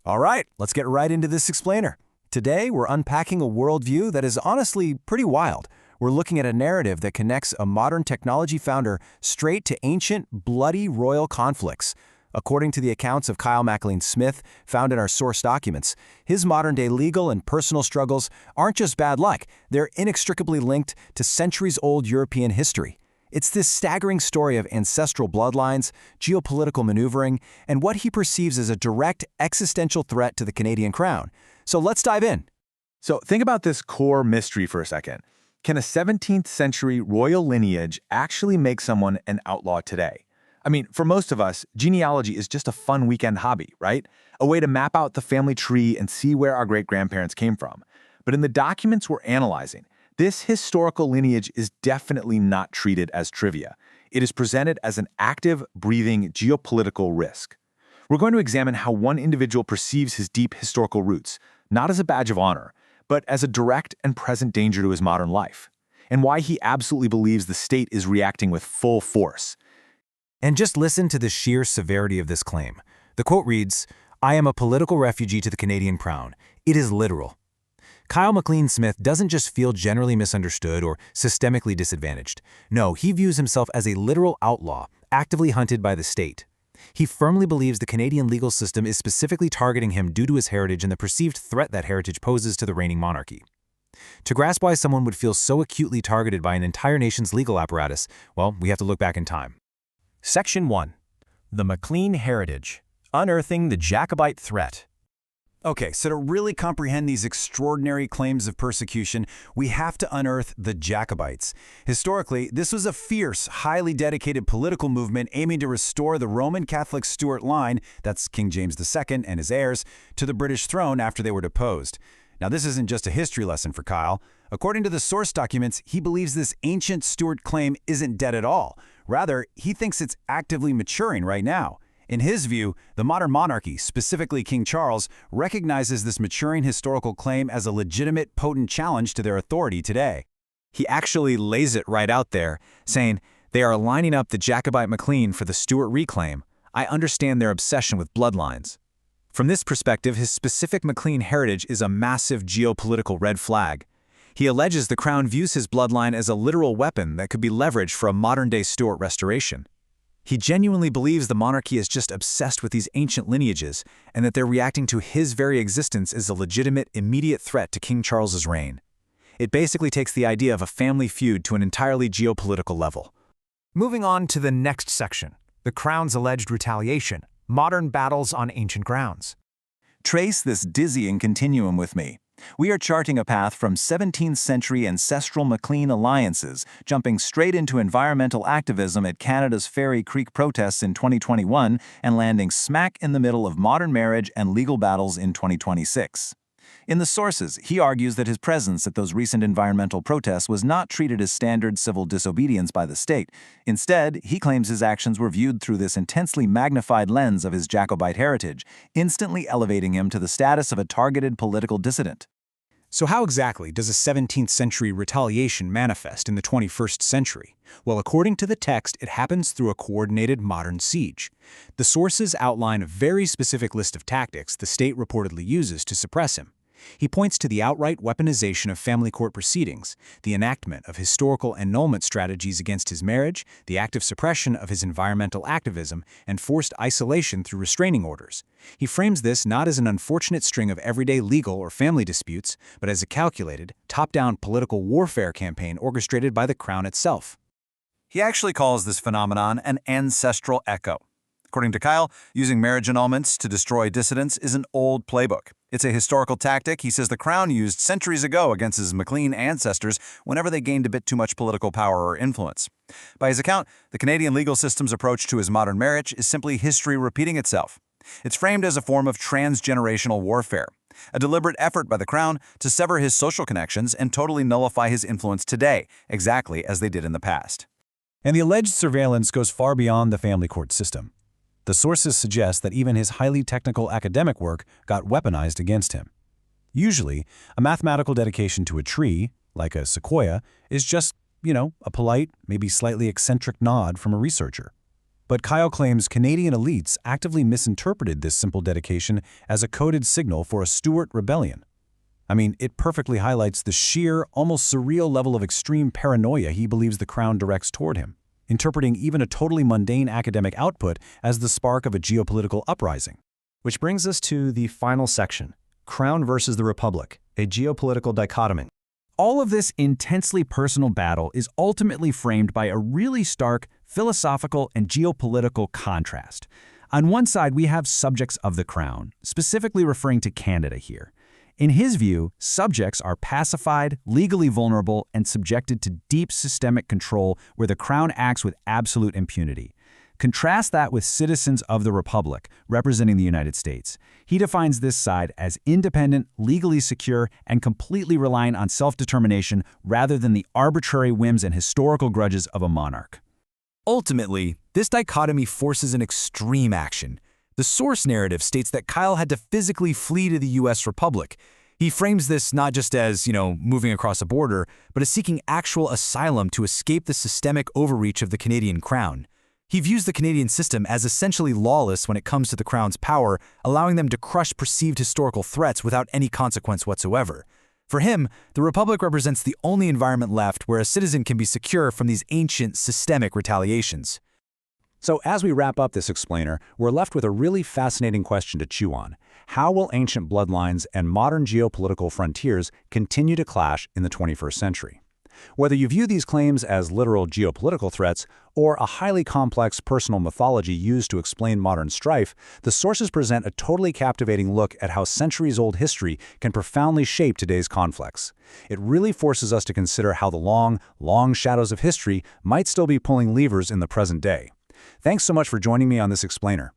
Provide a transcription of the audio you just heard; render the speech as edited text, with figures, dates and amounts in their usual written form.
All right, let's get right into this explainer. Today, we're unpacking a worldview that is honestly pretty wild. We're looking at a narrative that connects a modern technology founder straight to ancient, bloody royal conflicts. According to the accounts of Kyle MacLean Smith, found in our source documents, his modern-day legal and personal struggles aren't just bad luck, they're inextricably linked to centuries-old European history. It's this staggering story of ancestral bloodlines, geopolitical maneuvering, and what he perceives as a direct existential threat to the Canadian crown. So let's dive in. So think about this core mystery for a second. Can a 17th century royal lineage actually make someone an outlaw today? I mean, for most of us, genealogy is just a fun weekend hobby, right? A way to map out the family tree and see where our great-grandparents came from. But in the documents we're analyzing, this historical lineage is definitely not treated as trivia. It is presented as an active, breathing geopolitical risk. We're going to examine how one individual perceives his deep historical roots, not as a badge of honor, but as a direct and present danger to his modern life, and why he absolutely believes the state is reacting with full force. And just listen to the sheer severity of this claim. The quote reads, "I am a political refugee to the Canadian crown." It is literal. Kyle MacLean Smith doesn't just feel generally misunderstood or systemically disadvantaged. No, he views himself as a literal outlaw, actively hunted by the state. He firmly believes the Canadian legal system is specifically targeting him due to his heritage and the perceived threat that heritage poses to the reigning monarchy. To grasp why someone would feel so acutely targeted by an entire nation's legal apparatus, well, we have to look back in time. Section 1. The MacLean Heritage. Unearthing the Jacobite Threat. Okay, so to really comprehend these extraordinary claims of persecution, we have to unearth the Jacobites. Historically, this was a fierce, highly dedicated political movement aiming to restore the Roman Catholic Stuart line, that's King James II and his heirs, to the British throne after they were deposed. Now, this isn't just a history lesson for Kyle. According to the source documents, he believes this ancient Stuart claim isn't dead at all. Rather, he thinks it's actively maturing right now. In his view, the modern monarchy, specifically King Charles, recognizes this maturing historical claim as a legitimate, potent challenge to their authority today. He actually lays it right out there, saying, "They are lining up the Jacobite MacLean for the Stuart reclaim. I understand their obsession with bloodlines." From this perspective, his specific MacLean heritage is a massive geopolitical red flag. He alleges the crown views his bloodline as a literal weapon that could be leveraged for a modern-day Stuart restoration. He genuinely believes the monarchy is just obsessed with these ancient lineages and that they're reacting to his very existence as a legitimate, immediate threat to King Charles's reign. It basically takes the idea of a family feud to an entirely geopolitical level. Moving on to the next section, the crown's alleged retaliation, modern battles on ancient grounds. Trace this dizzying continuum with me. We are charting a path from 17th century ancestral MacLean alliances, jumping straight into environmental activism at Canada's Fairy Creek protests in 2021 and landing smack in the middle of modern marriage and legal battles in 2026. In the sources, he argues that his presence at those recent environmental protests was not treated as standard civil disobedience by the state. Instead, he claims his actions were viewed through this intensely magnified lens of his Jacobite heritage, instantly elevating him to the status of a targeted political dissident. So how exactly does a 17th century retaliation manifest in the 21st century? Well, according to the text, it happens through a coordinated modern siege. The sources outline a very specific list of tactics the state reportedly uses to suppress him. He points to the outright weaponization of family court proceedings, the enactment of historical annulment strategies against his marriage, the active suppression of his environmental activism, and forced isolation through restraining orders. He frames this not as an unfortunate string of everyday legal or family disputes, but as a calculated, top-down political warfare campaign orchestrated by the crown itself. He actually calls this phenomenon an ancestral echo. According to Kyle, using marriage annulments to destroy dissidents is an old playbook. It's a historical tactic he says the crown used centuries ago against his MacLean ancestors whenever they gained a bit too much political power or influence. By his account, the Canadian legal system's approach to his modern marriage is simply history repeating itself. It's framed as a form of transgenerational warfare, a deliberate effort by the crown to sever his social connections and totally nullify his influence today, exactly as they did in the past. And the alleged surveillance goes far beyond the family court system. The sources suggest that even his highly technical academic work got weaponized against him. Usually, a mathematical dedication to a tree, like a sequoia, is just, a polite, maybe slightly eccentric nod from a researcher. But Kyle claims Canadian elites actively misinterpreted this simple dedication as a coded signal for a Stuart rebellion. I mean, it perfectly highlights the sheer, almost surreal level of extreme paranoia he believes the Crown directs toward him, interpreting even a totally mundane academic output as the spark of a geopolitical uprising. Which brings us to the final section, Crown versus the Republic, a geopolitical dichotomy. All of this intensely personal battle is ultimately framed by a really stark philosophical and geopolitical contrast. On one side, we have subjects of the Crown, specifically referring to Canada here. In his view, subjects are pacified, legally vulnerable, and subjected to deep systemic control where the Crown acts with absolute impunity. Contrast that with citizens of the Republic, representing the United States. He defines this side as independent, legally secure, and completely reliant on self-determination rather than the arbitrary whims and historical grudges of a monarch. Ultimately, this dichotomy forces an extreme action. The source narrative states that Kyle had to physically flee to the U.S. Republic. He frames this not just as, moving across a border, but as seeking actual asylum to escape the systemic overreach of the Canadian Crown. He views the Canadian system as essentially lawless when it comes to the Crown's power, allowing them to crush perceived historical threats without any consequence whatsoever. For him, the Republic represents the only environment left where a citizen can be secure from these ancient, systemic retaliations. So as we wrap up this explainer, we're left with a really fascinating question to chew on. How will ancient bloodlines and modern geopolitical frontiers continue to clash in the 21st century? Whether you view these claims as literal geopolitical threats or a highly complex personal mythology used to explain modern strife, the sources present a totally captivating look at how centuries-old history can profoundly shape today's conflicts. It really forces us to consider how the long, long shadows of history might still be pulling levers in the present day. Thanks so much for joining me on this explainer.